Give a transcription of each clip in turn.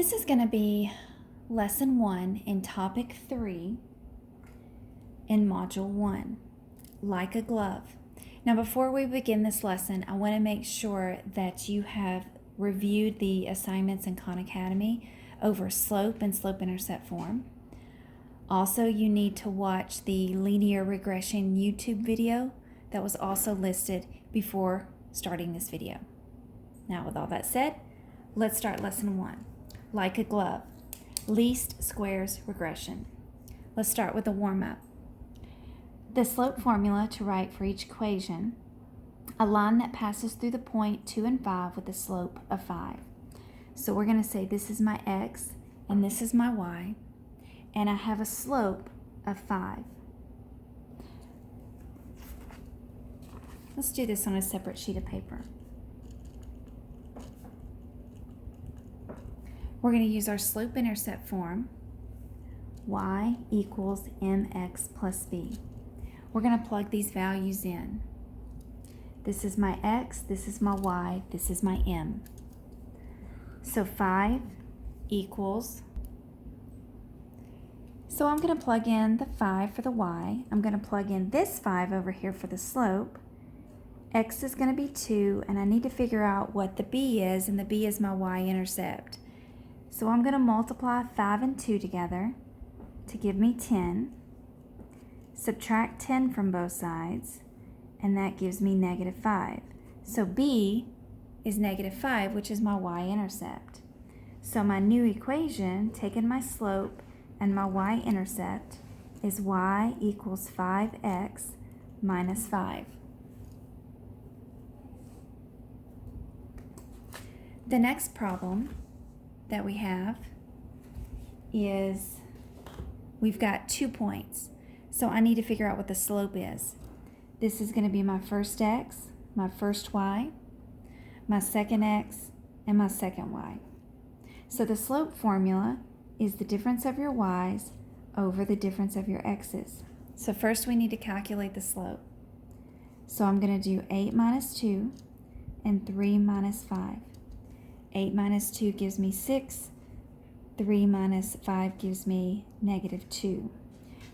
This is going to be lesson 1 in topic 3 in module 1, like a glove. Now before we begin this lesson, I want to make sure that you have reviewed the assignments in Khan Academy over slope and slope-intercept form. Also, you need to watch the linear regression YouTube video that was also listed before starting this video. Now with all that said, let's start lesson 1. Like a glove, least squares regression. Let's start with a warm-up. The slope formula to write for each equation: a line that passes through the point 2 and 5 with a slope of 5. So we're going to say this is my x and this is my y, and I have a slope of 5. Let's do this on a separate sheet of paper. We're going to use our slope-intercept form, y equals mx plus b. We're going to plug these values in. This is my x, this is my y, this is my m. So 5 equals, so I'm going to plug in the 5 for the y. I'm going to plug in this 5 over here for the slope. X is going to be 2, and I need to figure out what the b is, and the b is my y-intercept. So I'm going to multiply 5 and 2 together to give me 10. Subtract 10 from both sides, and that gives me negative 5. So b is negative 5, which is my y-intercept. So my new equation, taking my slope and my y-intercept, is y equals 5x minus 5. The next problem that we have is we've got 2 points. So I need to figure out what the slope is. This is going to be my first x, my first y, my second x, and my second y. So the slope formula is the difference of your y's over the difference of your x's. So first we need to calculate the slope. So I'm going to do 8 minus 2 and 3 minus 5. 8 minus 2 gives me 6. 3 minus 5 gives me negative 2.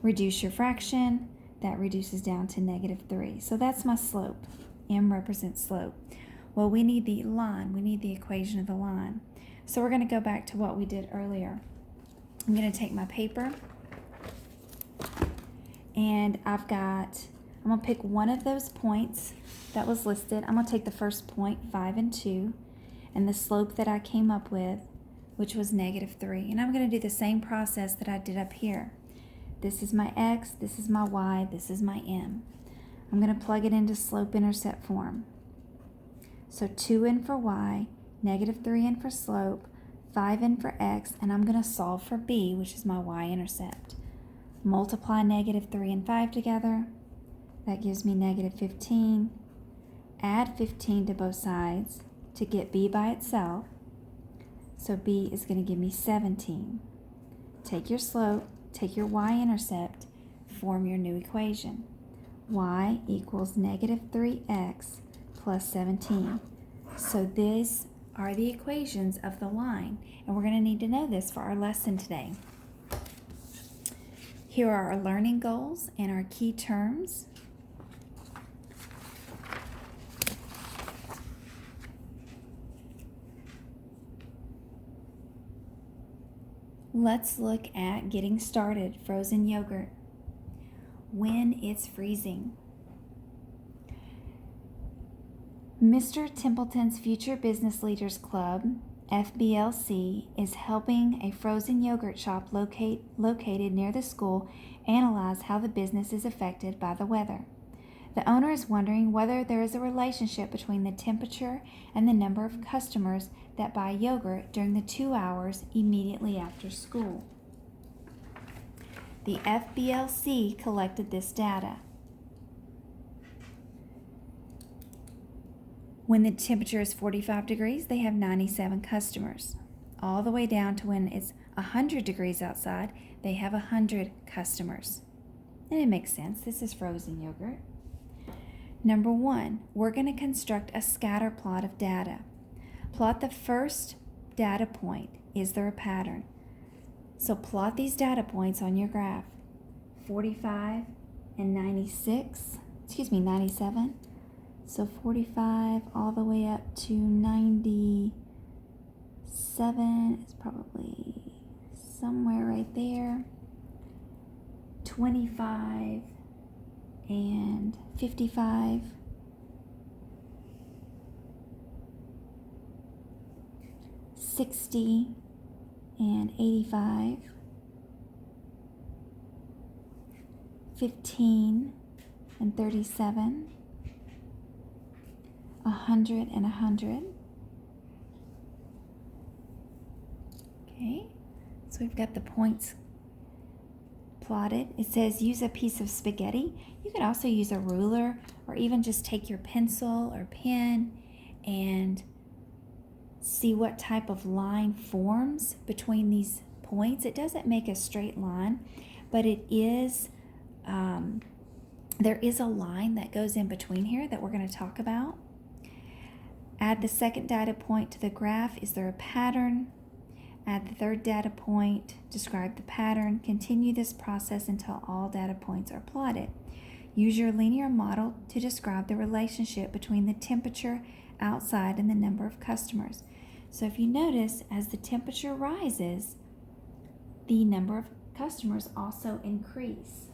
Reduce your fraction. That reduces down to negative 3. So that's my slope. M represents slope. Well, we need the line. We need the equation of the line. So we're going to go back to what we did earlier. I'm going to take my paper, and I'm going to pick one of those points that was listed. I'm going to take the first point, 5 and 2, and the slope that I came up with, which was negative 3. And I'm going to do the same process that I did up here. This is my x, this is my y, this is my m. I'm going to plug it into slope-intercept form. So 2 in for y, negative 3 in for slope, 5 in for x, and I'm going to solve for b, which is my y-intercept. Multiply negative 3 and 5 together. That gives me negative 15. Add 15 to both sides to get b by itself. So b is going to give me 17. Take your slope, take your y-intercept, form your new equation. Y equals negative 3x plus 17. So these are the equations of the line, and we're going to need to know this for our lesson today. Here are our learning goals and our key terms. Let's look at getting started. Frozen yogurt. When it's freezing. Mr. Templeton's Future Business Leaders Club, FBLC, is helping a frozen yogurt shop located near the school analyze how the business is affected by the weather. The owner is wondering whether there is a relationship between the temperature and the number of customers that buy yogurt during the 2 hours immediately after school. The FBLC collected this data. When the temperature is 45 degrees, they have 97 customers. All the way down to when it's 100 degrees outside, they have 100 customers. And it makes sense. This is frozen yogurt. Number 1, we're going to construct a scatter plot of data. Plot the first data point is there a pattern? So plot these data points on your graph. 45 and 97. So 45 all the way up to 97 is probably somewhere right there. 25 and 55. 60 and 85. 15 and 37. 100 and 100. Okay, so we've got the points plotted. It says use a piece of spaghetti. You could also use a ruler or even just take your pencil or pen and see what type of line forms between these points. It doesn't make a straight line, but it is, there is a line that goes in between here that we're going to talk about. Add the second data point to the graph. Is there a pattern? Add the third data point, describe the pattern. Continue this process until all data points are plotted. Use your linear model to describe the relationship between the temperature outside and the number of customers. So if you notice, as the temperature rises, the number of customers also increase.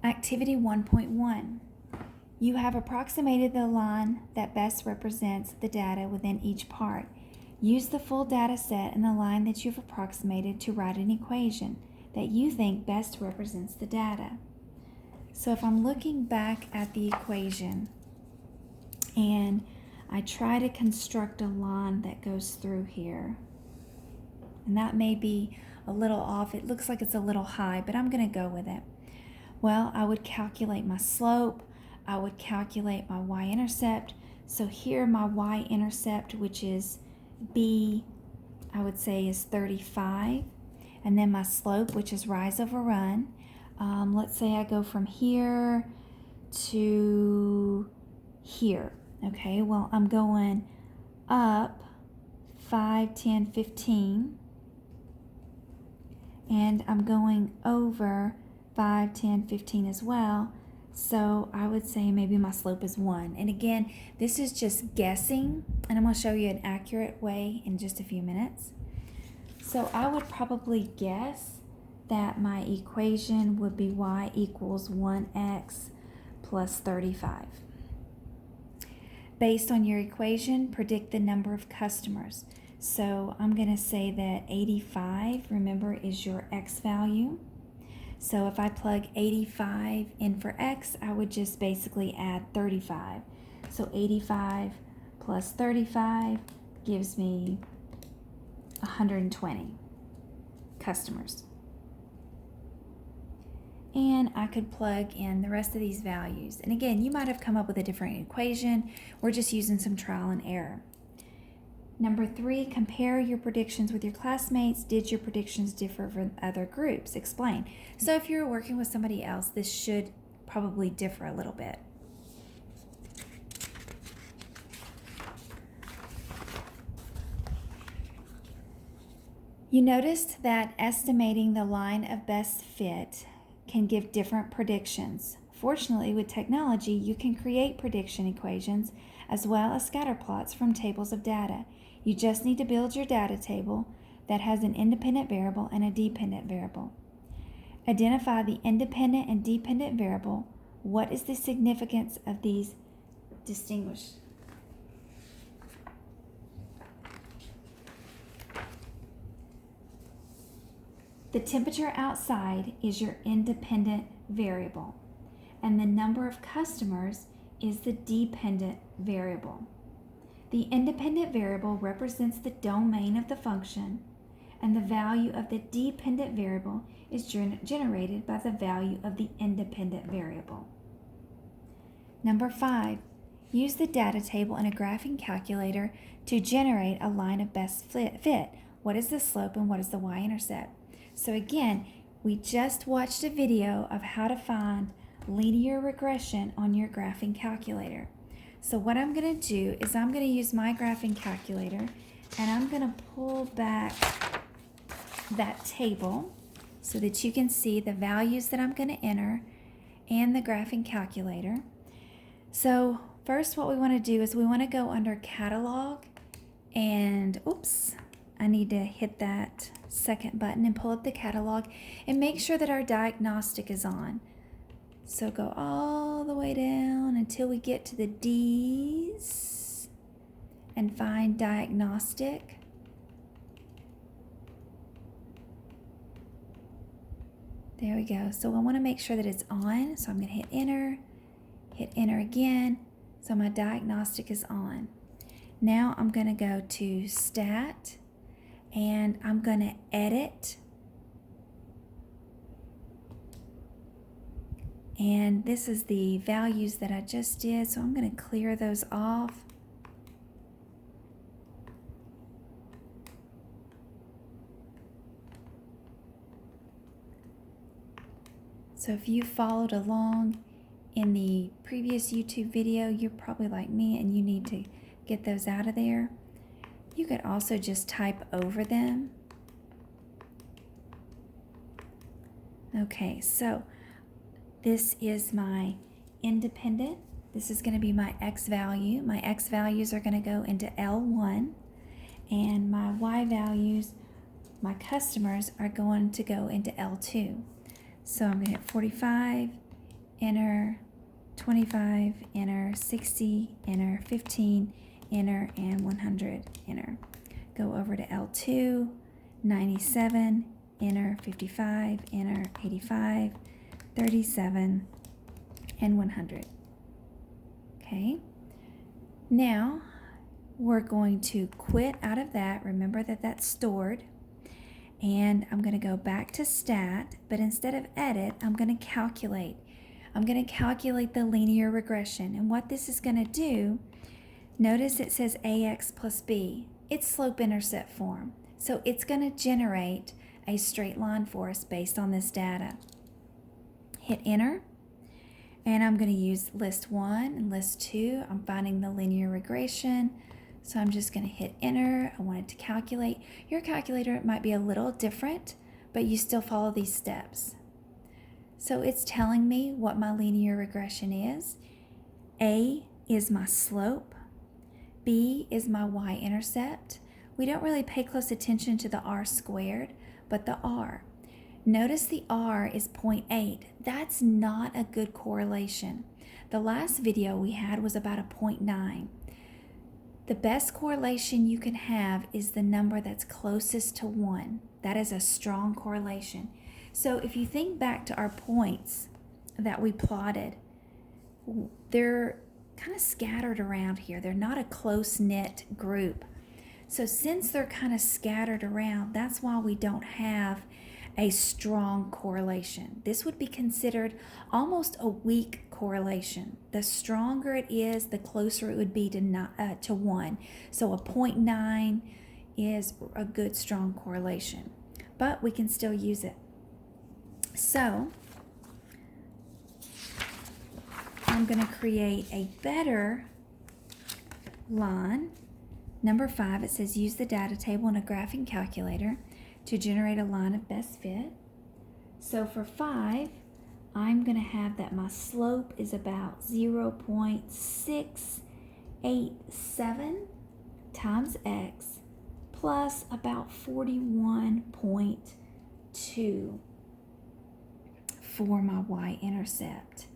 Activity 1.1. You have approximated the line that best represents the data within each part. Use the full data set and the line that you've approximated to write an equation that you think best represents the data. So if I'm looking back at the equation and I try to construct a line that goes through here, and that may be a little off, it looks like it's a little high, but I'm going to go with it. Well, I would calculate my slope, I would calculate my y-intercept. So here my y-intercept, which is b, I would say is 35. And then my slope, which is rise over run. Let's say I go from here to here. Okay, well, I'm going up 5, 10, 15. And I'm going over 5, 10, 15 as well. So I would say maybe my slope is 1. And again, this is just guessing, and I'm going to show you an accurate way in just a few minutes. So I would probably guess that my equation would be y equals 1x plus 35. Based on your equation, predict the number of customers. So I'm going to say that 85, remember, is your x value. So if I plug 85 in for x, I would just basically add 35. So 85 plus 35 gives me 120 customers. And I could plug in the rest of these values. And again, you might have come up with a different equation. We're just using some trial and error. Number 3, compare your predictions with your classmates. Did your predictions differ from other groups? Explain. So if you're working with somebody else, this should probably differ a little bit. You noticed that estimating the line of best fit can give different predictions. Fortunately, with technology, you can create prediction equations as well as scatter plots from tables of data. You just need to build your data table that has an independent variable and a dependent variable. Identify the independent and dependent variable. What is the significance of these distinguished? The temperature outside is your independent variable, and the number of customers is the dependent variable. The independent variable represents the domain of the function, and the value of the dependent variable is generated by the value of the independent variable. Number 5, use the data table and a graphing calculator to generate a line of best fit. What is the slope and what is the y-intercept? So again, we just watched a video of how to find linear regression on your graphing calculator. So what I'm going to do is I'm going to use my graphing calculator, and I'm going to pull back that table so that you can see the values that I'm going to enter and the graphing calculator. So first what we want to do is we want to go under catalog, and oops, I need to hit that second button and pull up the catalog and make sure that our diagnostic is on. So go all the way down until we get to the D's and find diagnostic. There we go. So I want to make sure that it's on. So I'm going to hit enter again. So my diagnostic is on. Now I'm going to go to stat, and I'm going to edit. And this is the values that I just did. So I'm going to clear those off. So if you followed along in the previous YouTube video, you're probably like me and you need to get those out of there. You could also just type over them. Okay, so this is my independent. This is going to be my X value. My X values are going to go into L1, and my Y values, my customers, are going to go into L2. So I'm going to hit 45, enter, 25, enter, 60, enter, 15, enter, and 100, enter. Go over to L2, 97, enter, 55, enter, 85, 37, and 100. Okay. Now we're going to quit out of that. Remember that that's stored. And I'm going to go back to stat, but instead of edit, I'm going to calculate. I'm going to calculate the linear regression. And what this is going to do, notice it says AX plus B. It's slope-intercept form. So it's going to generate a straight line for us based on this data. Hit enter. And I'm going to use list 1 and list 2. I'm finding the linear regression. So I'm just going to hit enter. I want it to calculate. Your calculator might be a little different, but you still follow these steps. So it's telling me what my linear regression is. A is my slope. B is my y-intercept. We don't really pay close attention to the r squared, but the r. Notice the r is 0.8. That's not a good correlation. The last video we had was about a 0.9. The best correlation you can have is the number that's closest to 1. That is a strong correlation. So if you think back to our points that we plotted, they're kind of scattered around here. They're not a close-knit group. So since they're kind of scattered around, that's why we don't have a strong correlation. This would be considered almost a weak correlation. The stronger it is, the closer it would be to 1. So a 0.9 is a good strong correlation, but we can still use it. So I'm going to create a better line. Number 5, it says use the data table in a graphing calculator to generate a line of best fit. So for 5, I'm going to have that my slope is about 0.687 times x plus about 41.2 for my y-intercept.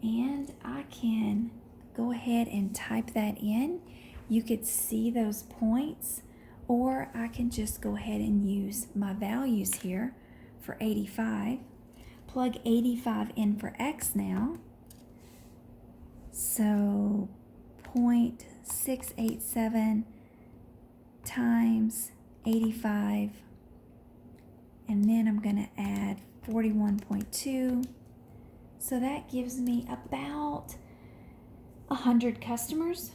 And I can go ahead and type that in. You could see those points, or I can just go ahead and use my values here for 85. Plug 85 in for x now. So 0.687 times 85, and then I'm going to add 41.2. So that gives me about 100 customers.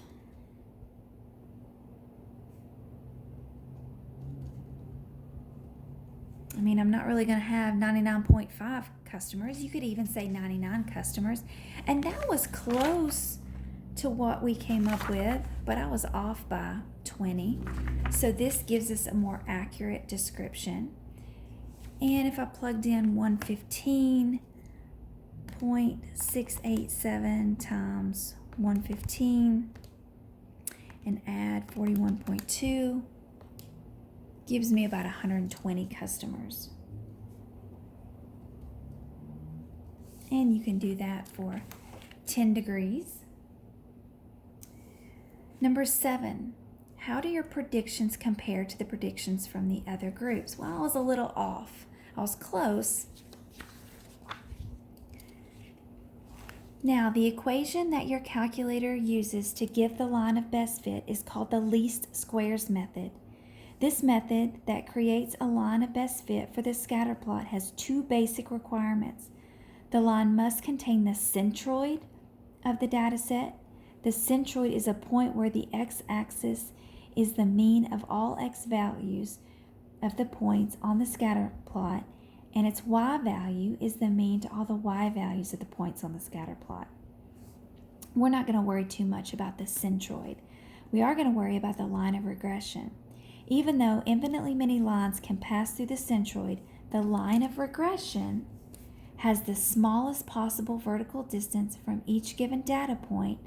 I mean, I'm not really going to have 99.5 customers. You could even say 99 customers. And that was close to what we came up with, but I was off by 20. So this gives us a more accurate description. And if I plugged in 115.687 times 115 and add 41.2, gives me about 120 customers. And you can do that for 10 degrees. Number 7, how do your predictions compare to the predictions from the other groups? Well, I was a little off. I was close. Now, the equation that your calculator uses to give the line of best fit is called the least squares method. This method that creates a line of best fit for the scatter plot has 2 basic requirements. The line must contain the centroid of the data set. The centroid is a point where the x-axis is the mean of all x values of the points on the scatter plot, and its y value is the mean to all the y values of the points on the scatter plot. We're not going to worry too much about the centroid. We are going to worry about the line of regression. Even though infinitely many lines can pass through the centroid, the line of regression has the smallest possible vertical distance from each given data point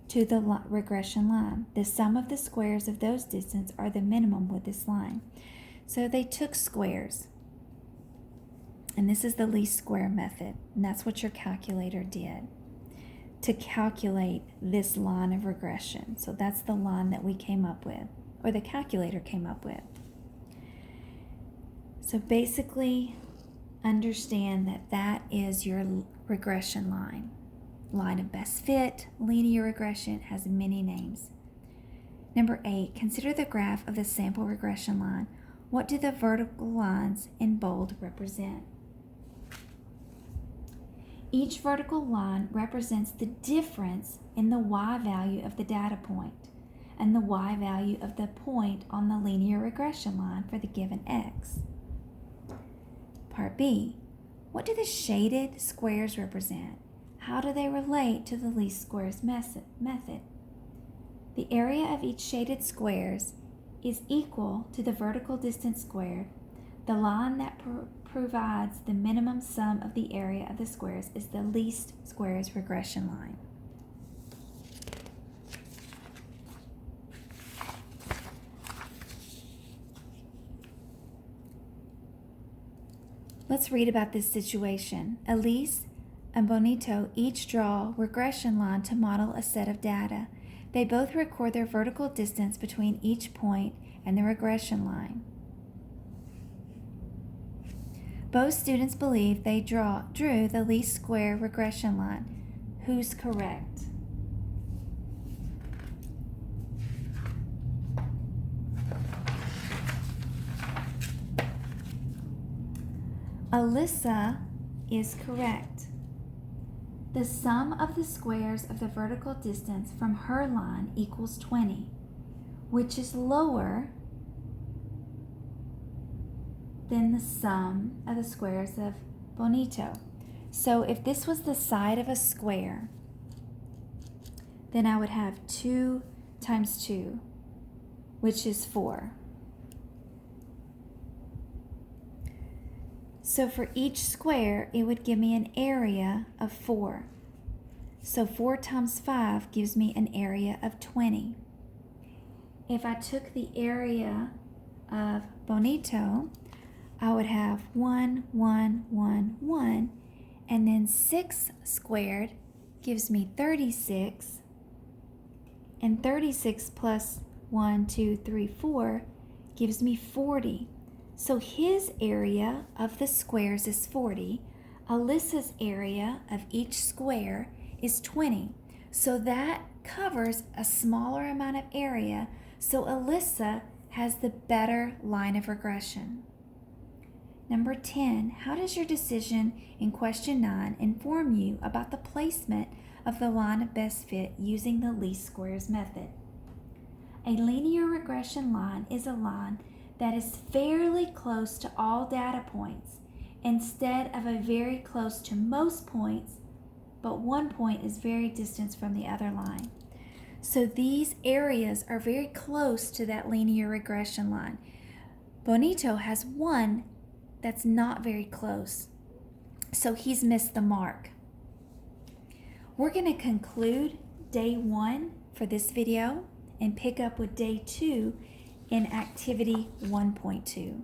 to the regression line. The sum of the squares of those distances are the minimum with this line. So they took squares, and this is the least square method, and that's what your calculator did to calculate this line of regression. So that's the line that we came up with, or the calculator came up with. So basically, understand that that is your regression line. Line of best fit, linear regression, has many names. Number 8, consider the graph of the sample regression line. What do the vertical lines in bold represent? Each vertical line represents the difference in the y value of the data point and the y value of the point on the linear regression line for the given x. Part B, what do the shaded squares represent? How do they relate to the least squares method? The area of each shaded squares is equal to the vertical distance squared. The line that provides the minimum sum of the area of the squares is the least squares regression line. Let's read about this situation. Elise and Bonito each draw regression line to model a set of data. They both record their vertical distance between each point and the regression line. Both students believe they drew the least square regression line. Who's correct? Alyssa is correct. The sum of the squares of the vertical distance from her line equals 20, which is lower than the sum of the squares of Bonito. So if this was the side of a square, then I would have 2 times 2, which is 4. So for each square, it would give me an area of 4. So 4 times 5 gives me an area of 20. If I took the area of Bonito, I would have 1, 1, 1, 1, and then 6 squared gives me 36, and 36 plus 1, 2, 3, 4 gives me 40. So his area of the squares is 40. Alyssa's area of each square is 20. So that covers a smaller amount of area, so Alyssa has the better line of regression. Number 10, how does your decision in question 9 inform you about the placement of the line of best fit using the least squares method? A linear regression line is a line that is fairly close to all data points instead of a very close to most points but one point is very distant from the other line. So these areas are very close to that linear regression line. Bonito has one that's not very close, so he's missed the mark. We're going to conclude day 1 for this video and pick up with day 2 in activity 1.2.